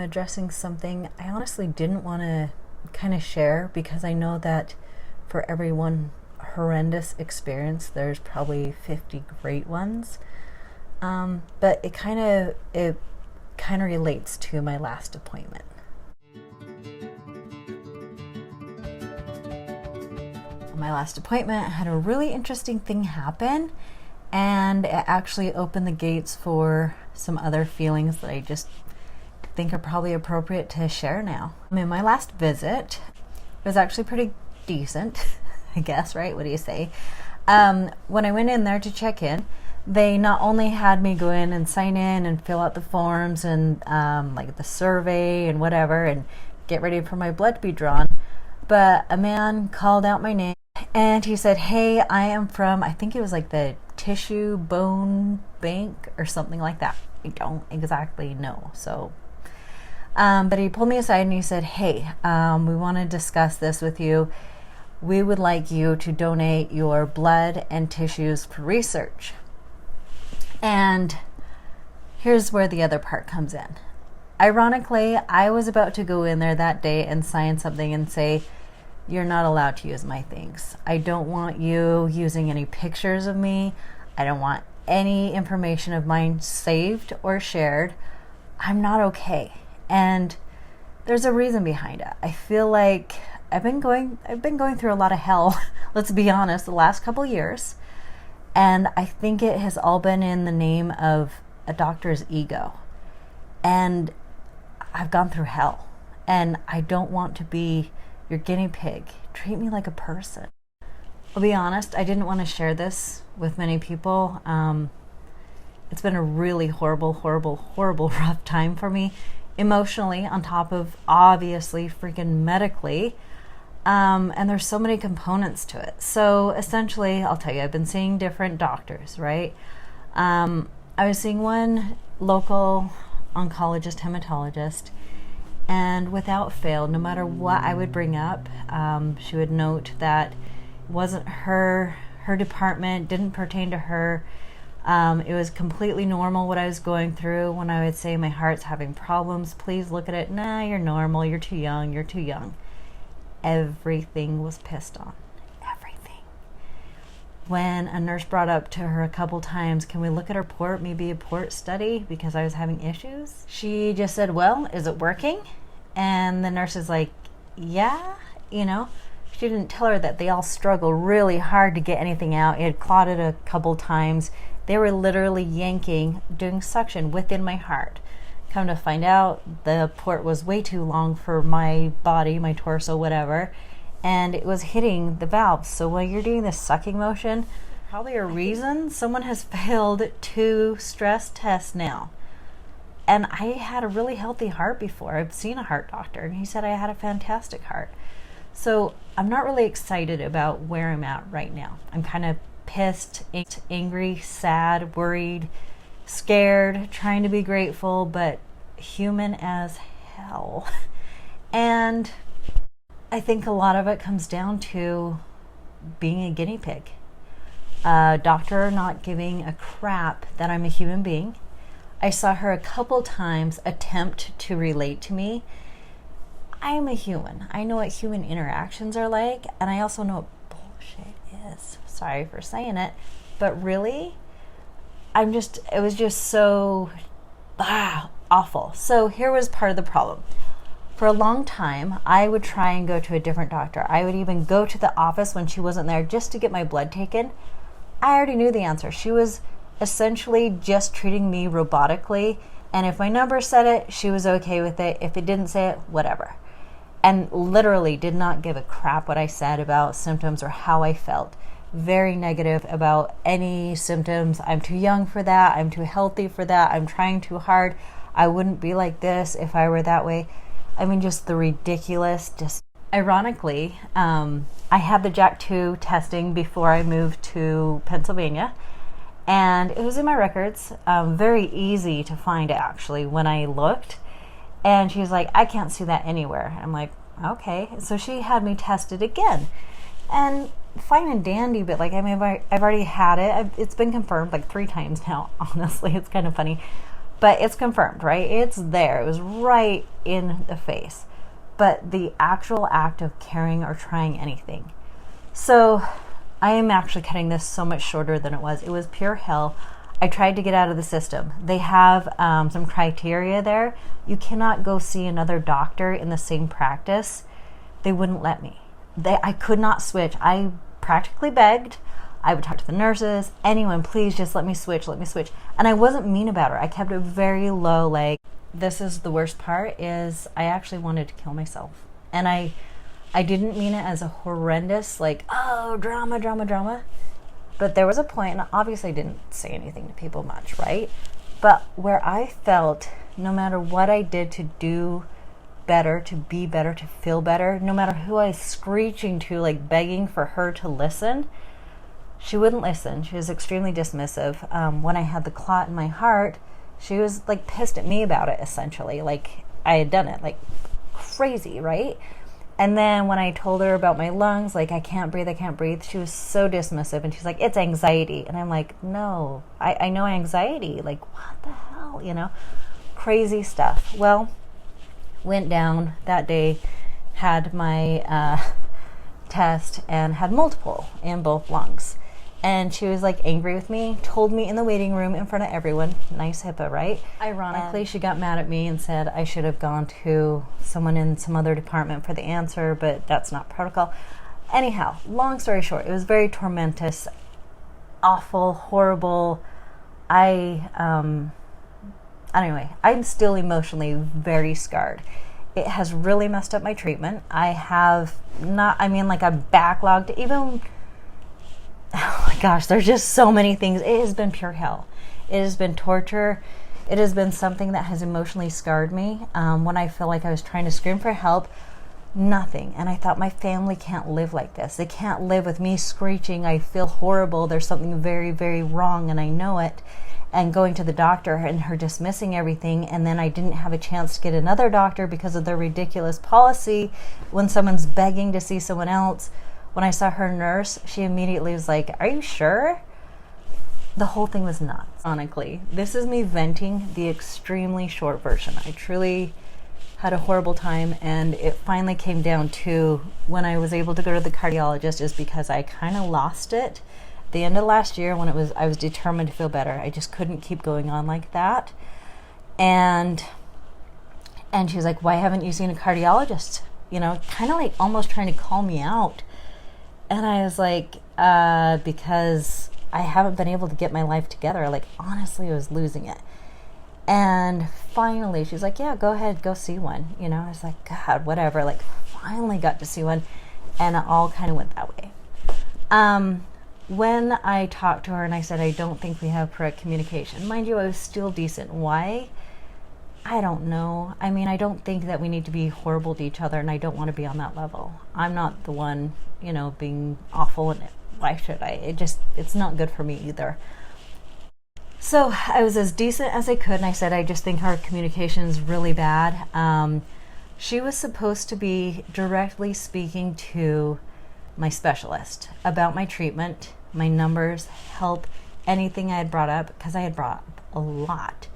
addressing something I honestly didn't want to kind of share, because I know that for every one horrendous experience, there's probably 50 great ones. But it kind of relates to my last appointment. My last appointment, I had a really interesting thing happen, and it actually opened the gates for some other feelings that I just think are probably appropriate to share now. In my last visit, it was actually pretty decent, I guess, right? What do you say? When I went in there to check in, they not only had me go in and sign in and fill out the forms and like the survey and whatever and get ready for my blood to be drawn, but a man called out my name and he said, "Hey, I am from," I think it was like the tissue bone bank or something like that. I don't exactly know. So, but he pulled me aside and he said, "Hey, we want to discuss this with you. We would like you to donate your blood and tissues for research." And here's where the other part comes in. Ironically, I was about to go in there that day and sign something and say, "You're not allowed to use my things. I don't want you using any pictures of me. I don't want any information of mine saved or shared. I'm not okay." And there's a reason behind it. I feel like I've been going through a lot of hell, let's be honest, the last couple years. And I think it has all been in the name of a doctor's ego. And I've gone through hell. And I don't want to be your guinea pig. Treat me like a person. I'll be honest, I didn't want to share this with many people. It's been a really horrible rough time for me, emotionally, on top of obviously freaking medically. And there's so many components to it. So essentially, I'll tell you, I've been seeing different doctors, right? I was seeing one local oncologist, hematologist, and without fail, no matter what I would bring up, she would note that it wasn't her department, didn't pertain to her. It was completely normal what I was going through. When I would say my heart's having problems, please look at it. Nah, you're normal. You're too young. You're too young. Everything was pissed on. Everything. When a nurse brought up to her a couple times, "Can we look at her port, maybe a port study, because I was having issues?" She just said, "Well, is it working?" And the nurse is like, "Yeah," She didn't tell her that they all struggle really hard to get anything out. It had clotted a couple times. They were literally yanking, doing suction within my heart. Come to find out, the port was way too long for my body, my torso, whatever, and it was hitting the valves. So while you're doing this sucking motion, probably a reason someone has failed 2 stress tests now. And I had a really healthy heart before. I've seen a heart doctor, and he said I had a fantastic heart. So I'm not really excited about where I'm at right now. I'm kind of pissed, angry, sad, worried, scared, trying to be grateful, but human as hell. And I think a lot of it comes down to being a guinea pig. A doctor not giving a crap that I'm a human being. I saw her a couple times attempt to relate to me. I am a human. I know what human interactions are like, and I also know what bullshit is. Sorry for saying it, but really, it was just so awful. So here was part of the problem. For a long time, I would try and go to a different doctor. I would even go to the office when she wasn't there just to get my blood taken. I already knew the answer. She was essentially just treating me robotically, and if my number said it, she was okay with it. If it didn't say it, whatever. And literally did not give a crap what I said about symptoms or how I felt. Very negative about any symptoms. I'm too young for that. I'm too healthy for that. I'm trying too hard. I wouldn't be like this if I were that way. I mean, just the ridiculous. Just ironically, I had the JAK2 testing before I moved to Pennsylvania, and it was in my records. Very easy to find, actually, when I looked. And she was like, "I can't see that anywhere." I'm like, okay. So she had me tested again, and fine and dandy, but I've already had it. It's been confirmed 3 times now. Honestly, it's kind of funny. But it's confirmed, right? It's there. It was right in the face. But the actual act of caring or trying anything. So I am actually cutting this so much shorter than it was. It was pure hell. I tried to get out of the system. They have some criteria there. You cannot go see another doctor in the same practice. They wouldn't let me. I could not switch. I practically begged. I would talk to the nurses, anyone, please just let me switch. And I wasn't mean about her. I kept it very low. Like, this is the worst part, is I actually wanted to kill myself. And I didn't mean it as a horrendous, like, oh, drama. But there was a point, and obviously I didn't say anything to people much, right? But where I felt no matter what I did to do better, to be better, to feel better, no matter who I was screeching to, like begging for her to listen, she wouldn't listen. She was extremely dismissive. When I had the clot in my heart, she was like pissed at me about it, essentially. Like I had done it, like crazy, right? And then when I told her about my lungs, like I can't breathe, she was so dismissive. And she's like, it's anxiety. And I'm like, no, I know anxiety. Like, what the hell, you know? Crazy stuff. Well, went down that day, had my test, and had multiple in both lungs. And she was like angry with me, told me in the waiting room in front of everyone, nice HIPAA, right? Ironically, she got mad at me and said I should have gone to someone in some other department for the answer, but that's not protocol. Anyhow, long story short, it was very tormentous, awful, horrible. Anyway, I'm still emotionally very scarred. It has really messed up my treatment. I have I'm backlogged, even, oh my gosh, there's just so many things. It has been pure hell. It has been torture. It has been something that has emotionally scarred me. When I feel like I was trying to scream for help, nothing. And I thought, my family can't live like this. They can't live with me screeching, I feel horrible, there's something very, very wrong, and I know it. And going to the doctor and her dismissing everything, and then I didn't have a chance to get another doctor because of their ridiculous policy when someone's begging to see someone else. When I saw her nurse, she immediately was like, are you sure? The whole thing was nuts. Honestly, this is me venting the extremely short version. I truly had a horrible time, and it finally came down to when I was able to go to the cardiologist is because I kind of lost it. At the end of last year, when I was determined to feel better. I just couldn't keep going on like that. And she was like, why haven't you seen a cardiologist? You know, kind of like almost trying to call me out. And I was like, because I haven't been able to get my life together. Like, honestly, I was losing it. And finally, she's like, yeah, go ahead, go see one. You know, I was like, God, whatever. Like, finally got to see one. And it all kind of went that way. When I talked to her and I said, I don't think we have correct communication. Mind you, I was still decent. Why? I don't know. I mean, I don't think that we need to be horrible to each other, and I don't want to be on that level. I'm not the one, you know, being awful, and why should I? It's not good for me either. So I was as decent as I could, and I said, I just think our communication is really bad. She was supposed to be directly speaking to my specialist about my treatment, my numbers, help, anything I had brought up, because I had brought up a lot.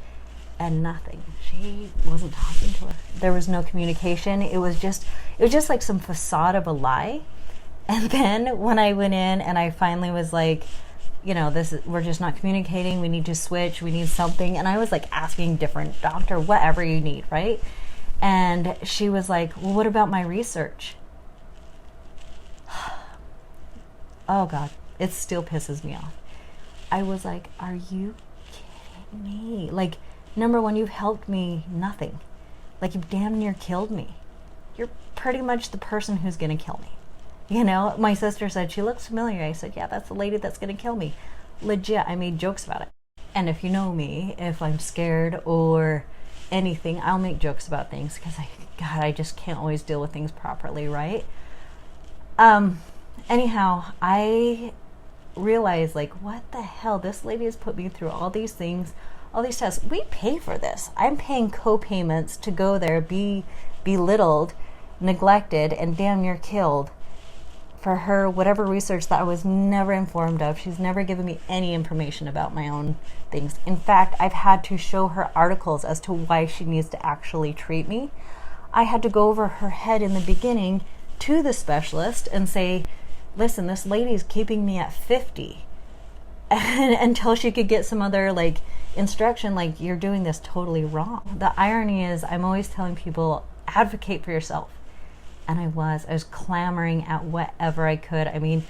And nothing. She wasn't talking to her. There was no communication. It was just like some facade of a lie. And then when I went in and I finally was like, you know, we're just not communicating. We need to switch. We need something. And I was like asking different doctor, whatever you need, right? And she was like, well, what about my research? Oh God, it still pisses me off. I was like, are you kidding me? Like, number one, you've helped me nothing. Like, you've damn near killed me. You're pretty much the person who's going to kill me. You know, my sister said, she looks familiar. I said, yeah, that's the lady that's going to kill me. Legit, I made jokes about it. And if you know me, if I'm scared or anything, I'll make jokes about things because, I just can't always deal with things properly, right? Anyhow, I realized, like, what the hell? This lady has put me through all these things, all these tests. We pay for this. I'm paying co-payments to go there, be belittled, neglected, and damn near killed for her, whatever research that I was never informed of. She's never given me any information about my own things. In fact, I've had to show her articles as to why she needs to actually treat me. I had to go over her head in the beginning to the specialist and say, listen, this lady's keeping me at 50. And until she could get some other like instruction, like, you're doing this totally wrong. The irony is I'm always telling people, advocate for yourself. And I was clamoring at whatever I could. I mean,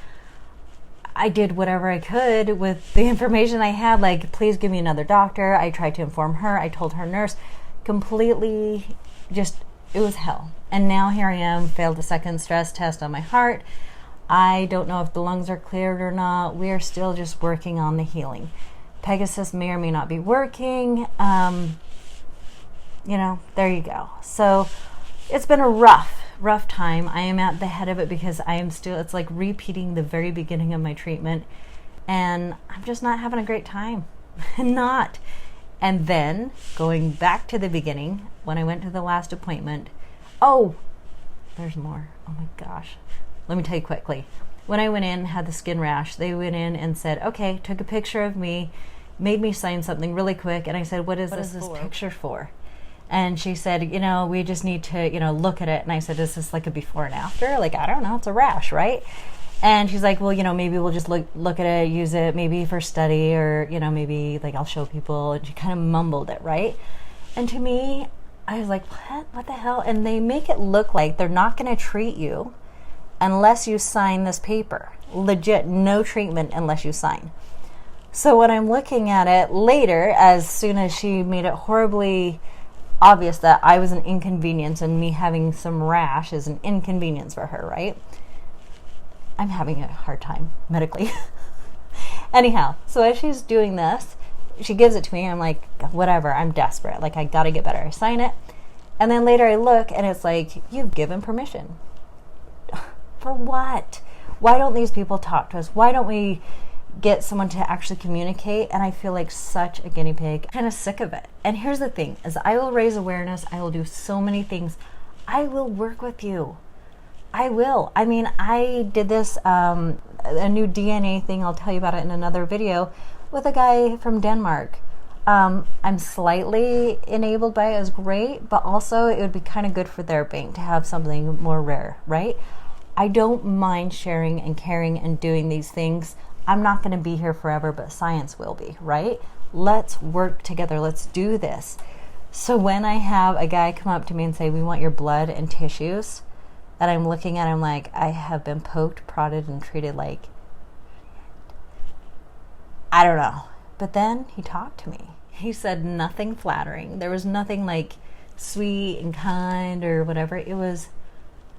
I did whatever I could with the information I had, like, please give me another doctor. I tried to inform her. I told her nurse. Completely just, it was hell. And now here I am, failed a second stress test on my heart. I don't know if the lungs are cleared or not. We are still just working on the healing. Pegasus may or may not be working. You know, there you go. So it's been a rough time. I am at the head of it because I am still, it's like repeating the very beginning of my treatment, and I'm just not having a great time. Not. And then going back to the beginning, when I went to the last appointment, oh, there's more. Oh my gosh. Let me tell you quickly. When I went in, had the skin rash, they went in and said, okay, took a picture of me, made me sign something really quick. And I said, what is this picture for? And she said, you know, we just need to, you know, look at it. And I said, is this like a before and after? Like, I don't know, it's a rash, right? And she's like, well, you know, maybe we'll just look at it, use it maybe for study, or, you know, maybe like I'll show people. And she kind of mumbled it, right? And to me, I was like, what the hell? And they make it look like they're not going to treat you unless you sign this paper. Legit, no treatment unless you sign. So when I'm looking at it later, as soon as she made it horribly obvious that I was an inconvenience and me having some rash is an inconvenience for her, right? I'm having a hard time medically. Anyhow, so as she's doing this, she gives it to me. I'm like, whatever, I'm desperate. Like, I gotta get better. I sign it. And then later I look and it's like, you've given permission. For what? Why don't these people talk to us? Why don't we get someone to actually communicate? And I feel like such a guinea pig. I'm kind of sick of it. And here's the thing, is I will raise awareness. I will do so many things. I will work with you. I will. I mean, I did this, a new DNA thing. I'll tell you about it in another video with a guy from Denmark. I'm slightly enabled by it. It was great, but also it would be kind of good for their bank to have something more rare, right? I don't mind sharing and caring and doing these things. I'm not going to be here forever, but science will be, right? Let's work together. Let's do this. So when I have a guy come up to me and say, we want your blood and tissues, and I'm looking at him like I have been poked, prodded, and treated like, I don't know. But then he talked to me. He said nothing flattering. There was nothing like sweet and kind or whatever. It was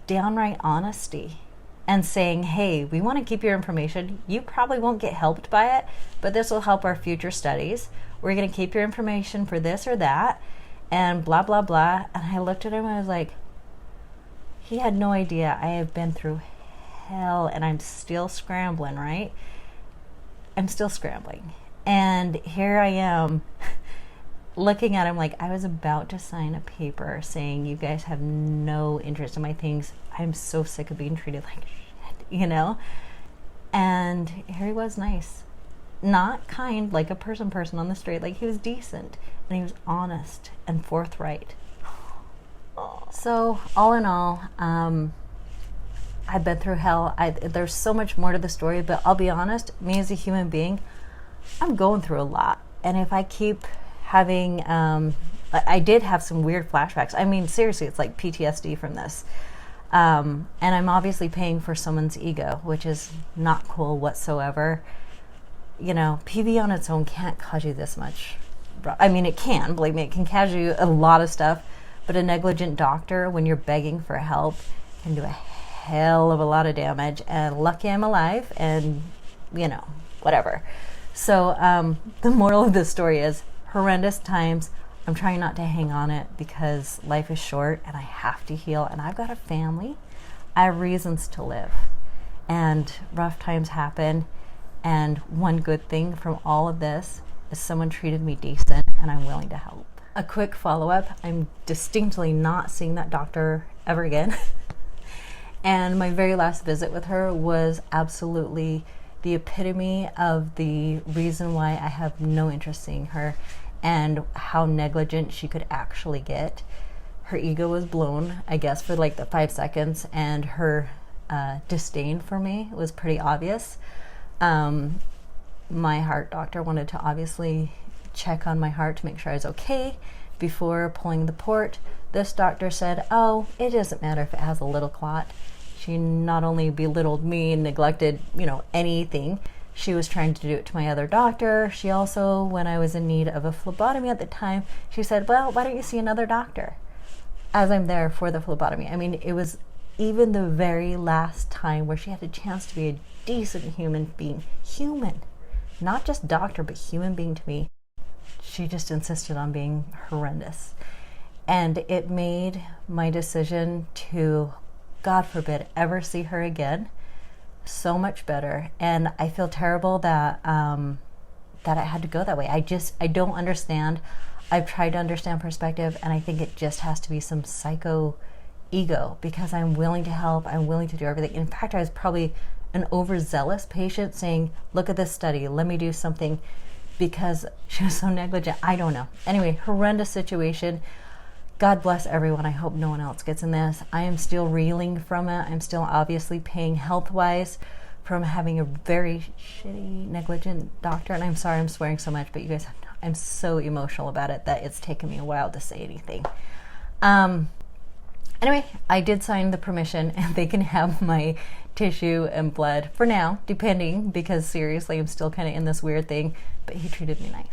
downright honesty. And saying, hey, we want to keep your information. You probably won't get helped by it, but this will help our future studies. We're going to keep your information for this or that, and blah, blah, blah. And I looked at him and I was like, he had no idea. I have been through hell, and I'm still scrambling, right? I'm still scrambling. And here I am looking at him like I was about to sign a paper saying, you guys have no interest in my things. I'm so sick of being treated like shit, you know? And here he was, nice. Not kind, like a person on the street. Like, he was decent, and he was honest and forthright. So, all in all, I've been through hell. There's so much more to the story, but I'll be honest, me as a human being, I'm going through a lot. And if I keep having, I did have some weird flashbacks. I mean, seriously, it's like PTSD from this. And I'm obviously paying for someone's ego, which is not cool whatsoever. You know, PV on its own can't cause you this much. I mean, it can, believe me, it can cause you a lot of stuff. But a negligent doctor, when you're begging for help, can do a hell of a lot of damage. And lucky I'm alive, and, you know, whatever. So the moral of this story is horrendous times. I'm trying not to hang on it because life is short and I have to heal, and I've got a family. I have reasons to live, and rough times happen. And one good thing from all of this is someone treated me decent, and I'm willing to help. A quick follow-up. I'm distinctly not seeing that doctor ever again. And my very last visit with her was absolutely the epitome of the reason why I have no interest seeing her and how negligent she could actually get. Her ego was blown, I guess, for like the 5 seconds, and her disdain for me was pretty obvious. My heart doctor wanted to obviously check on my heart to make sure I was okay before pulling the port. This doctor said, oh, it doesn't matter if it has a little clot. She not only belittled me and neglected, anything, she was trying to do it to my other doctor. She also, when I was in need of a phlebotomy at the time, she said, well, why don't you see another doctor? As I'm there for the phlebotomy. I mean, it was even the very last time where she had a chance to be a decent human being. Human. Not just doctor, but human being to me. She just insisted on being horrendous. And it made my decision to, God forbid, ever see her again so much better. And I feel terrible that that I had to go that way. I don't understand. I've tried to understand perspective, and I think it just has to be some psycho ego, because I'm willing to help. I'm willing to do everything. In fact, I was probably an overzealous patient saying, look at this study, let me do something, because she was so negligent. I don't know. Anyway, horrendous situation. God bless everyone. I hope no one else gets in this. I am still reeling from it. I'm still obviously paying health-wise from having a very shitty, negligent doctor. And I'm sorry I'm swearing so much, but you guys, I'm so emotional about it that it's taken me a while to say anything. Anyway, I did sign the permission, and they can have my tissue and blood for now, depending, because seriously, I'm still kind of in this weird thing, but he treated me nice.